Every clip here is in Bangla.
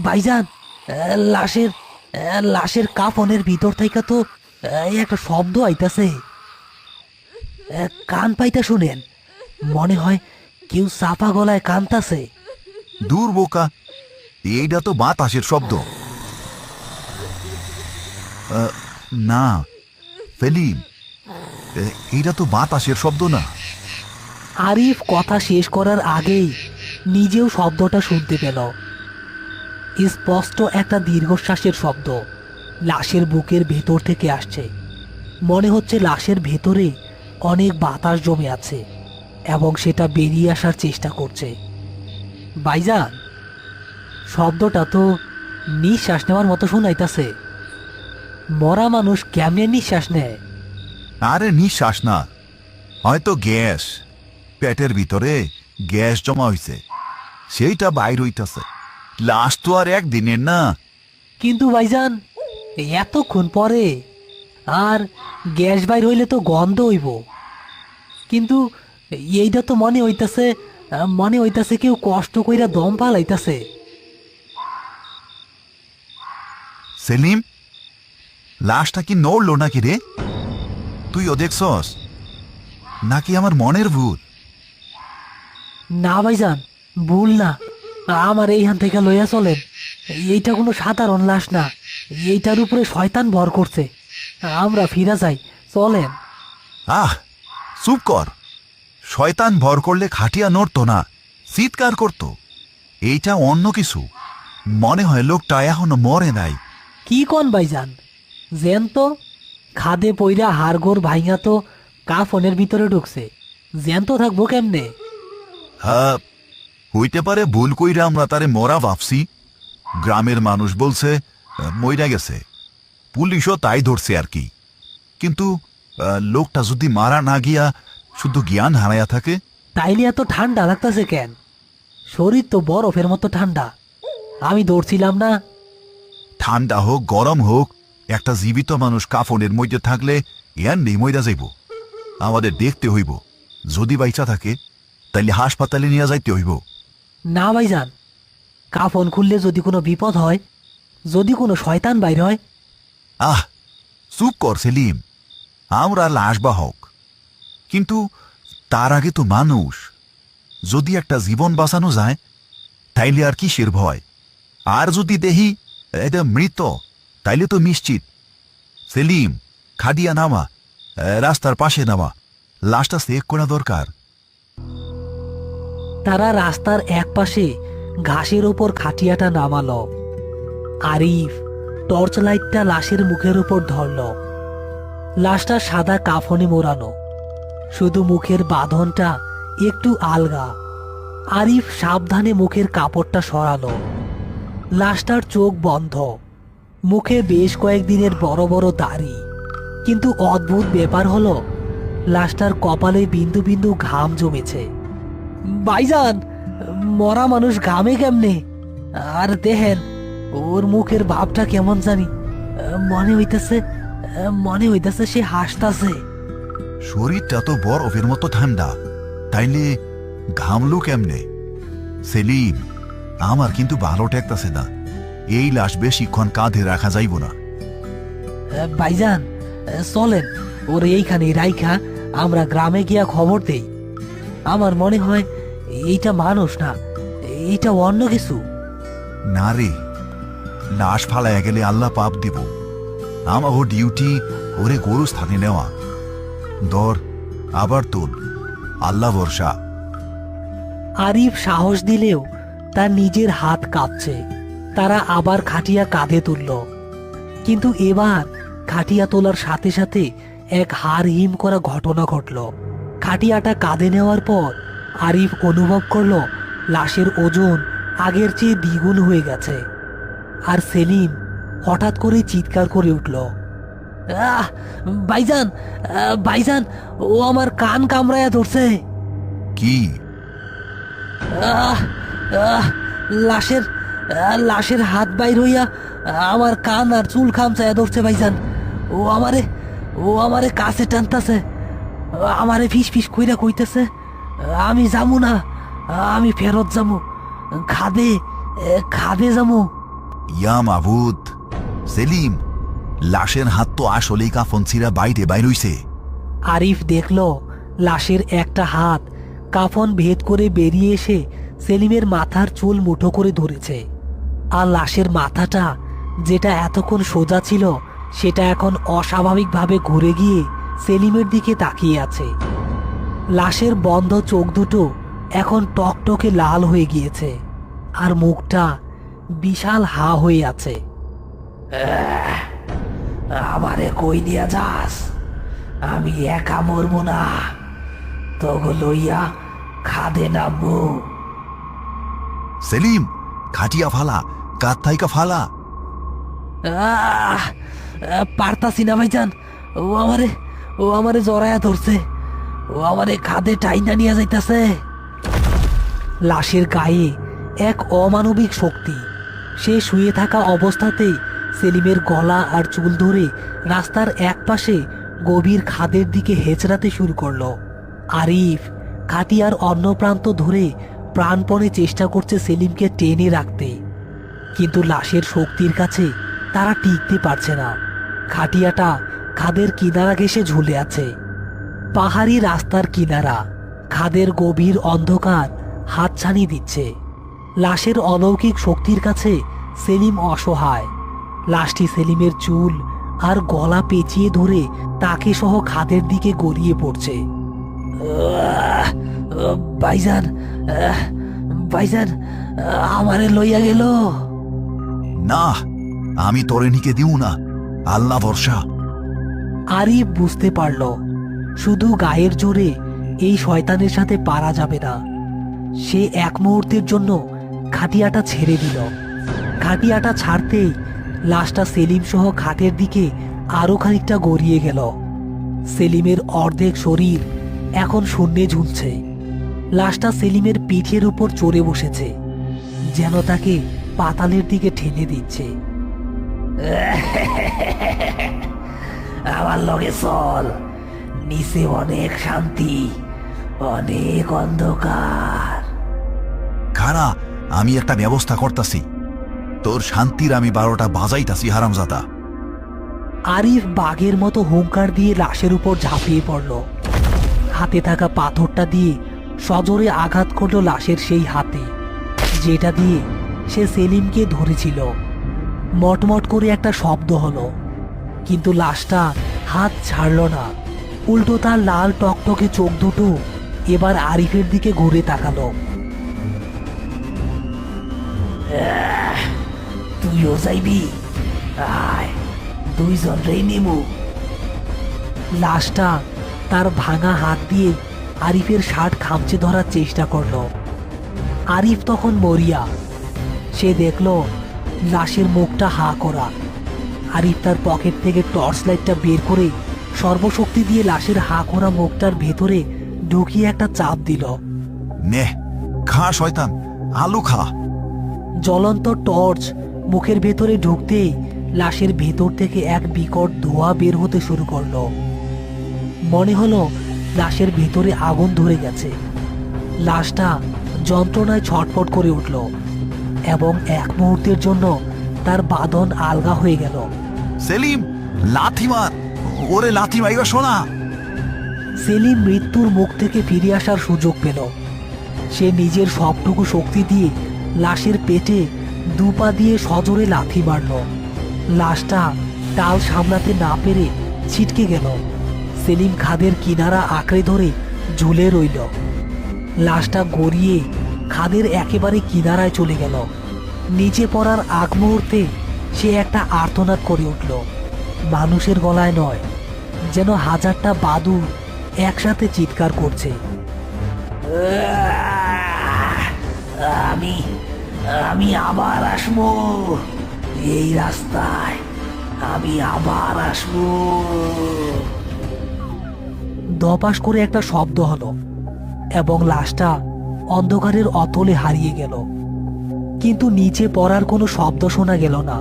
ভাইজান, লাশের লাশের কাফনের ভিতর থেকে তো একটা শব্দ আইতাছে। কান পাইতা শুনেন, মনে হয় কেউ চাপা গলায় কানতাছে। দূর বোকা, এইটা তো বাতাসের শব্দ। না সেলিম, এইটা তো বাতাসের শব্দ না। আরিফ কথা শেষ করার আগেই নিজেও শব্দটা শুনতে পেল। স্পষ্ট একটা দীর্ঘশ্বাসের শব্দ লাশের বুকের ভেতর থেকে আসছে। মনে হচ্ছে লাশের ভেতরে অনেক বাতাস জমে আছে এবং সেটা বেরিয়ে আসার চেষ্টা করছে। ভাইজান, শব্দটা তো নিঃশ্বাস নেওয়ার মতো শোনাইতাছে। মরা মানুষ কেমনে নিঃশ্বাস নেয়? আরে নিঃশ্বাস না, হয়তো গ্যাস। পেটের ভিতরে গ্যাস জমা হইছে, সেইটা বাইর হইতাছে। লাশ তো আর একদিনের না। কিন্তু ভাইজান, এতক্ষণ পরে আর গ্যাস বাইর হইলে তো গন্ধ হইব। কিন্তু এইটা তো মনে হইতাছে কেউ কষ্ট কইরা দম পালাইতাছে। সেলিম, লাশটা কি নড়লো নাকি রে? তুইও দেখছস নাকি আমার মনের ভুল? না ভাইজান, ভুল না। আমার এইখান থেকে লইয়া চলেন। এইটা কোনো সাধারণ লাশ না, এইটার উপরে শয়তান ভর করছে। আমরা ফিরা যাই, চলেন। আহ, চুপ কর। শয়তান ভর করলে খাটিয়া নড়তো না, চিৎকার করতো। এইটা অন্য কিছু। মনে হয় লোকটা এখনো মরে নাই। কি কন ভাইজান? জ্যান্ত খাদে পইরা হাড়গোড় ভাইঙা তো কাফনের ভিতরে ঢুকছে, জ্যান্ত থাকবো কেমনে? হ্যাঁ, হইতে পারে ভুল কইরা আমরা তারে মরা ভাবছি। গ্রামের মানুষ বলছে মইরা গেছে, পুলিশও তাই ধরছে আর কি। কিন্তু লোকটা যদি মারা না গিয়া শুধু জ্ঞান হারাইয়া থাকে। তাইলে এত ঠান্ডা লাগতেছে কেন? শরীর তো বরফের মতো ঠান্ডা। আমি দৌড়ছিলাম না। ঠান্ডা হোক গরম হোক, একটা জীবিত মানুষ কাফনের মধ্যে থাকলে ইয়ার নেই মইরা যাইব। আমাদের দেখতে হইব, যদি বাইচা থাকে তাইলে হাসপাতালে নিয়ে যাইতে হইব। না ভাইজান, কাফন খুললে যদি কোনো বিপদ হয়, যদি কোনো শয়তান বাইর হয়। আহ, চুপ কর সেলিম। আমরা লাশ বাহক, কিন্তু তার আগে তো মানুষ। যদি একটা জীবন বাঁচানো যায় তাইলে আর কিসের ভয়? আর যদি দেহি এটা মৃত, তাইলে তো নিশ্চিত। সেলিম, খাদিয়া নামা, রাস্তার পাশে নামা, লাশটা চেক করা দরকার। তারা রাস্তার এক পাশে ঘাসের ওপর খাটিয়াটা নামালো। আরিফ টর্চ লাইটটা লাশের মুখের উপর ধরল। লাশটা সাদা কাফনে মোড়ানো, শুধু মুখের বাঁধনটা একটু আলগা। আরিফ সাবধানে মুখের কাপড়টা সরালো। লাশটার চোখ বন্ধ, মুখে বেশ কয়েকদিনের বড় বড় দাড়ি। কিন্তু অদ্ভুত ব্যাপার হলো, লাশটার কপালে বিন্দু বিন্দু ঘাম জমেছে। ভাইজান, মরা মানুষ ঘামে কেমনে? আর দেখেন, ওর মুখের ভাবটা কেমন জানি। মনে হইতেছে সে হাসতাছে। শরীরটা তো বরফের মতো ঠান্ডা, তাইলে ঘামলু কেমনে? সেলিম, আমার কিন্তু ভালো ঠেকতাছে না। এই লাশ বেশিক্ষণ কাঁধে রাখা যাইব না। ভাইজান, চলেন, ওর এইখানে রাইখা আমরা গ্রামে গিয়া খবর দেই। আমার মনে হয় এইটা মানুষ না, এইটা অন্য কিছু। না রে, লাশ ফালাইয়া গেলে আল্লাহ পাপ দিব। আমারও ডিউটি ওরে গরু স্থানে নেওয়া। দর, আবার তোল, আল্লাহ ভরসা। আরিফ সাহস দিলেও তার নিজের হাত কাঁপছে। তারা আবার খাটিয়া কাঁধে তুলল, কিন্তু এবার খাটিয়া তোলার সাথে সাথে এক হাড় হিম করা ঘটনা ঘটল। খাটিয়াটা কাঁধে নেওয়ার পর আরিফ অনুভব করল লাশের ওজন আগের চেয়ে দ্বিগুণ হয়ে গেছে। আর সেলিম হঠাৎ করে চিৎকার করে উঠল, আহ ভাইজান, ভাইজান, ও আমার কান কামড়ায়া ধরছে। কি? আহ আহ লাশের লাশের হাত বাইর হইয়া আমার কান আর চুল খামচায়া ধরছে ভাইজান। ও আমারে কাছে টানতাছে, আমারে ফিস ফিস কইরা কইতেছে, আমি যামু না, আমি ফেরত যাবো, খাদে খাদে যাবো। ইয়া মাবুদ, সেলিম, লাশের হাত তো আসলেই কাফন ছিঁড়া বাইরে বাইর হইছে। আরিফ দেখল লাশের একটা হাত কাফন ভেদ করে বেরিয়ে এসে সেলিমের মাথার চুল মুঠো করে ধরেছে, আর লাশের মাথাটা যেটা এতক্ষণ সোজা ছিল সেটা এখন অস্বাভাবিকভাবে ঘুরে গিয়ে সেলিমের দিকে তাকিয়ে আছে। লাশের বন্ধ চোখ দুটো এখন টকটকে লাল হয়ে গিয়েছে, আর মুখটা বিশাল হা হয়ে আছে। আমারে কই নিয়ে যাস? আমি একা মরবো না, তোগো লইয়া খাদে নামবো। সেলিম, খাটিয়া ফালা, কাত থাইকা ফালা। পারতাছি না ভাইজান, ও আমারে জড়ায়া ধরছে, ও আমারে খাদে টাইনা নিয়ে যাইতাছে। লাশের গায়ে এক অমানবিক শক্তি। সে শুয়ে থাকা অবস্থাতেই সেলিমের গলা আর চুল ধরে রাস্তার একপাশে গভীর খাদের দিকে হেঁচড়াতে শুরু করলো। আরিফ খাটিয়ার অন্য প্রান্ত ধরে প্রাণপণে চেষ্টা করছে সেলিমকে টেনে রাখতে, কিন্তু লাশের শক্তির কাছে তারা টিকতে পারছে না। খাটিয়াটা খাদের কিনারা ঘেঁষে ঝুলে আছে। পাহাড়ি রাস্তার কিনারা, খাদের গভীর অন্ধকার হাতছানি দিচ্ছে। লাশের অলৌকিক শক্তির কাছে সেলিম অসহায়। লাশটি সেলিমের চুল আর গলা পেঁচিয়ে ধরে তাকে সহ খাদের দিকে গড়িয়ে পড়ছে। ভাইজান, ভাইজান, আমারে লইয়া গেল। না, আমি তোরে নিকে দিউ না, আল্লাহ ভরসা। আরিফ বুঝতে পারল শুধু গায়ের জোরে এই শয়তানের সাথে পারা যাবে না। সে এক মুহূর্তের জন্য খাটিয়াটা ছেড়ে দিল। খাটিয়াটা ছাড়তেই লাশটা সেলিম সহ খাটের দিকে আরো খানিকটা গড়িয়ে গেল। সেলিমের অর্ধেক শরীর এখন শূন্যে ঝুলছে। লাশটা সেলিমের পিঠের উপর চড়ে বসেছে, যেন তাকে পাতালের দিকে ঠেলে দিচ্ছে। আমার লগে চল, নিচে অনেক শান্তি, অনেক অন্ধকার। খারা, আমি একটা ব্যবস্থা করতাছি। তোর শান্তির আমি 12টা বাজাইতাছি, হারামজাদা। আরিফ বাঘের মতো হুঙ্কার দিয়ে লাশের উপর ঝাঁপিয়ে পড়ল। হাতে থাকা পাথরটা দিয়ে সজোরে আঘাত করল লাশের সেই হাতে, যেটা দিয়ে সে সেলিমকে ধরেছিল। মটমট করে একটা শব্দ হলো, কিন্তু লাশটা হাত ছাড়ল না। উল্টো তার লাল টকটকে চোখ দুটো এবার আরিফের দিকে ঘুরে তাকালো। তুইও যাইবি? আয়, দুইজন রে নেমু। লাশটা তার ভাঙা হাত দিয়ে আরিফের শার্ট খামচে ধরার চেষ্টা করলো। আরিফ তখন মরিয়া। সে দেখল লাশের মুখটা হা করা। আরিফ তার পকেট থেকে টর্চ লাইটটা বের করে সর্বশক্তি দিয়ে লাশের হা করা মুখটার ভেতরে ঢুকিয়ে একটা চাপ দিল। নে, খা শয়তান, আলু খা। জ্বলন্ত টর্চ মুখের ভেতরে ঢুকতেই লাশের ভেতর থেকে এক বিকট ধোঁয়া বের হতে শুরু করলো। মনে হলো লাশের ভেতরে আগুন ধরে গেছে। লাশটা যন্ত্রণায় ছটফট করে উঠল এবং এক মুহূর্তের জন্য তার বাঁধন আলগা হয়ে গেল। সেলিম, লাথি মার, ওরে লাথি মাইবা শোনা। সেলিম মৃত্যুর মুখ থেকে ফিরে আসার সুযোগ পেল। সে নিজের সবটুকু শক্তি দিয়ে লাশের পেটে দুপা দিয়ে সজোরে লাথি মারল। লাশটা টাল সামলাতে না পেরে ছিটকে গেল। সেলিম খাদের কিনারা আঁকড়ে ধরে ঝুলে রইল। লাশটা গড়িয়ে খাদের একেবারে কিনারায় চলে গেল। নিচে পড়ার আগ মুহূর্তে সে একটা আর্তনাদ করে উঠল। মানুষের গলায় নয়, যেন হাজারটা বাদুড় একসাথে চিৎকার করছে। আমি আমি আবার আসবো, এই রাস্তায় আমি আবার আসবো। দপাস করে একটা শব্দ হলো এবং লাশটা অন্ধকারের অতলে হারিয়ে গেল। কিন্তু নিচে পড়ার কোনো শব্দ শোনা গেল না।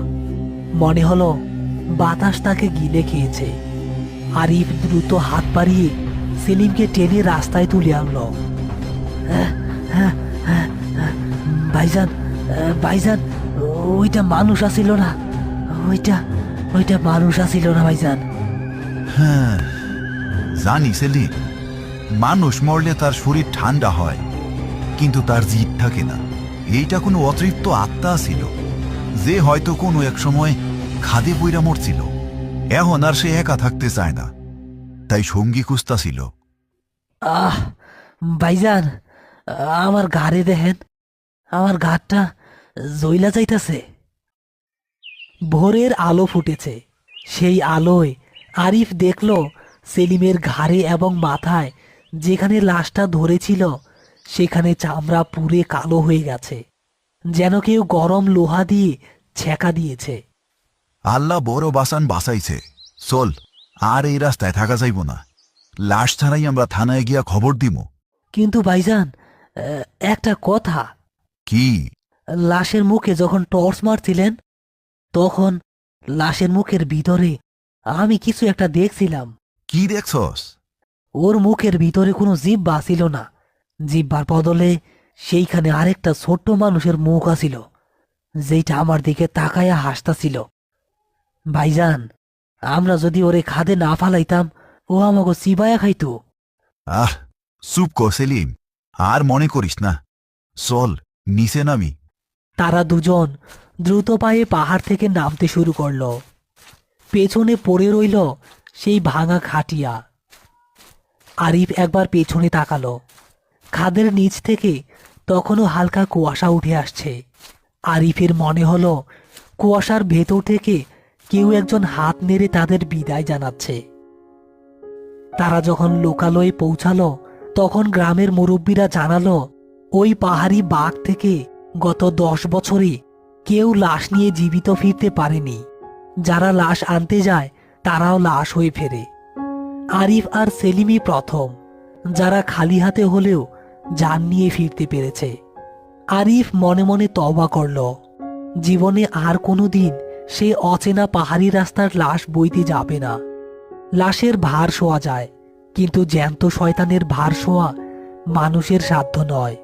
মনে হলো বাতাস তাকে গিলে খেয়েছে। আরিফ দ্রুত হাত বাড়িয়ে সেলিমকে টেনে রাস্তায় তুলে আনলো। ভাইজান, ভাইজান, ওইটা মানুষ আসিল না, ওইটা ওইটা মানুষ আসিল না ভাইজান। হ্যাঁ, জানি সেলিম, মানুষ মরলে তার শরীর ঠান্ডা হয়, কিন্তু তার জিদ থাকে না। এইটা কোনো অতৃপ্ত আত্মা ছিল, যে হয়তো কোনো এক সময় খাদে বইরা মরছিল। এখন আর সে একা থাকতে চায় না, তাই সঙ্গী খুঁজতা ছিল। আহ ভাইজান, আমার ঘাড়ে দেখেন, আমার ঘাটটা জইলা যাইতাছে। ভোরের আলো ফুটেছে, সেই আলোয় আরিফ দেখল সেলিমের ঘাড়ে এবং মাথায় যেখানে লাশটা ধরেছিল সেখানে চামড়া পুড়ে কালো হয়ে গেছে, যেন কেউ গরম লোহা দিয়ে ছেঁকা দিয়েছে। আল্লাহ বড় বাসান বাসাইছে। চল, আর এই রাস্তায় থাকা যাইব না। লাশ ছাড়াই আমরা থানায় গিয়া খবর দিব। কিন্তু ভাইজান, একটা কথা, কি? লাশের মুখে যখন টর্চ মারছিলেন তখন লাশের মুখের ভিতরে আমি কিছু একটা দেখছিলাম। কি দেখছস? ওর মুখের ভিতরে কোনো জিহ্বা ছিল না, জিহ্বার বদলে সেইখানে আরেকটা ছোট্ট মানুষের মুখ আছিল, যেটা আমার দিকে তাকায়া হাসতাছিল। ভাইজান, আমরা যদি ওরে খাদে না ফালাইতাম, ও আমাকে চিবায়া খাইতো। আহ, চুপ কর সেলিম, আর মনে করিস না। চল, নিচে নামি। তারা দুজন দ্রুত পায়ে পাহাড় থেকে নামতে শুরু করল। পেছনে পড়ে রইল সেই ভাঙা খাটিয়া। আরিফ একবার পেছনে তাকালো। খাদের নিচ থেকে তখনও হালকা কুয়াশা উঠে আসছে। আরিফের মনে হলো কুয়াশার ভেতর থেকে কেউ একজন হাত নেড়ে তাদের বিদায় জানাচ্ছে। তারা যখন লোকালয়ে পৌঁছালো তখন গ্রামের মুরব্বীরা জানালো ওই পাহাড়ি বাঘ থেকে গত 10 বছরে কেউ লাশ নিয়ে জীবিত ফিরতে পারেনি। যারা লাশ আনতে যায় তারাও লাশ হয়ে ফেরে। আরিফ আর সেলিমই প্রথম যারা খালি হাতে হলেও জান নিয়ে ফিরতে পেরেছে। আরিফ মনে মনে তওবা করল, জীবনে আর কোনোদিন সে অচেনা পাহাড়ি রাস্তার লাশ বইতে যাবে না। লাশের ভার শোয়া যায়, কিন্তু জ্যান্ত শয়তানের ভার শোয়া মানুষের সাধ্য নয়।